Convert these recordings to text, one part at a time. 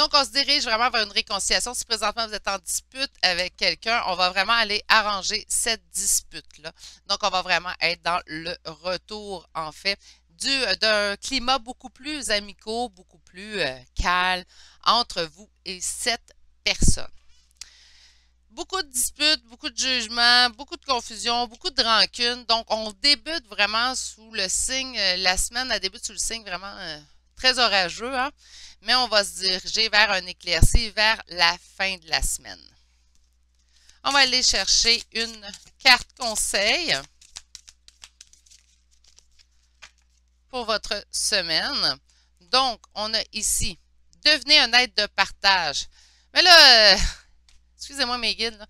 Donc, on se dirige vraiment vers une réconciliation. Si présentement vous êtes en dispute avec quelqu'un, on va vraiment aller arranger cette dispute-là. Donc, on va vraiment être dans le retour, en fait, d'un climat beaucoup plus amicaux, beaucoup plus calme entre vous et cette personne. Beaucoup de disputes, beaucoup de jugements, beaucoup de confusion, beaucoup de rancune. Donc, on débute vraiment sous le signe, la semaine, elle débute sous le signe vraiment très orageux, hein? Mais on va se diriger vers un éclairci vers la fin de la semaine. On va aller chercher une carte conseil pour votre semaine. Donc, on a ici, devenez un aide de partage. Mais là, excusez-moi mes guides, là,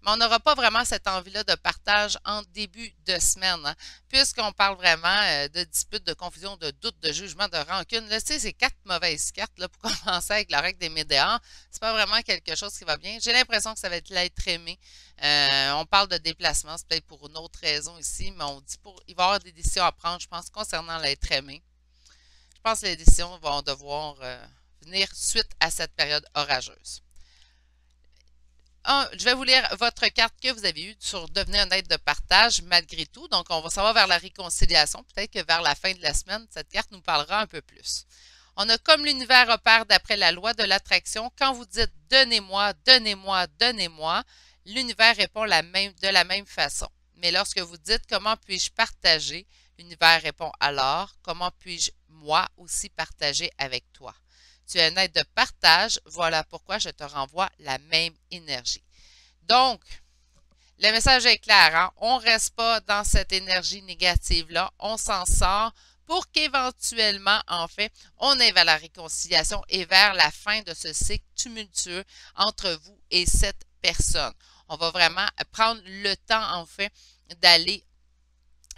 mais on n'aura pas vraiment cette envie-là de partage en début de semaine, hein, puisqu'on parle vraiment de disputes, de confusion, de doutes, de jugement, de rancune. Là, tu sais, c'est quatre mauvaises cartes là, pour commencer avec la règle des médias. C'est pas vraiment quelque chose qui va bien. J'ai l'impression que ça va être l'être aimé. On parle de déplacement, c'est peut-être pour une autre raison ici, mais on dit il va y avoir des décisions à prendre, je pense, concernant l'être aimé. Je pense que les décisions vont devoir venir suite à cette période orageuse. Je vais vous lire votre carte que vous avez eue sur devenir un aide de partage malgré tout. Donc, on va s'en va vers la réconciliation. Peut-être que vers la fin de la semaine, cette carte nous parlera un peu plus. On a comme l'univers opère d'après la loi de l'attraction. Quand vous dites « donnez-moi, donnez-moi, donnez-moi », l'univers répond de la même façon. Mais lorsque vous dites « comment puis-je partager », l'univers répond alors « comment puis-je moi aussi partager avec toi ». Tu es un aide de partage, voilà pourquoi je te renvoie la même énergie. Donc, le message est clair, hein? On ne reste pas dans cette énergie négative-là, on s'en sort pour qu'éventuellement, en fait, on aille vers la réconciliation et vers la fin de ce cycle tumultueux entre vous et cette personne. On va vraiment prendre le temps, en fait, d'aller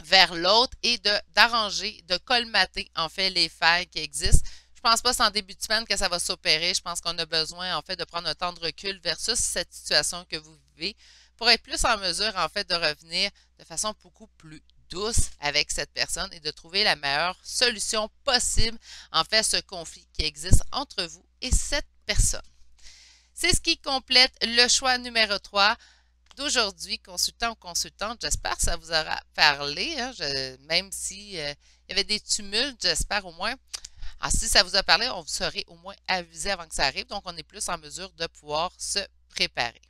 vers l'autre et d'arranger, de colmater, en fait, les failles qui existent. Je pense pas que c'est en début de semaine que ça va s'opérer. Je pense qu'on a besoin, en fait, de prendre un temps de recul versus cette situation que vous vivez pour être plus en mesure, en fait, de revenir de façon beaucoup plus douce avec cette personne et de trouver la meilleure solution possible, en fait, ce conflit qui existe entre vous et cette personne. C'est ce qui complète le choix numéro 3 d'aujourd'hui, consultant ou consultante. J'espère que ça vous aura parlé, hein, même s'il y avait des tumultes, j'espère au moins. Alors, si ça vous a parlé, on vous serait au moins avisé avant que ça arrive, donc on est plus en mesure de pouvoir se préparer.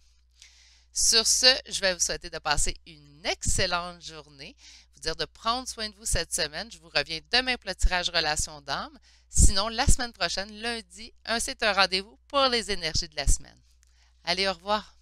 Sur ce, je vais vous souhaiter de passer une excellente journée, vous dire de prendre soin de vous cette semaine. Je vous reviens demain pour le tirage relation d'âme. Sinon, la semaine prochaine, lundi, c'est un rendez-vous pour les énergies de la semaine. Allez, au revoir.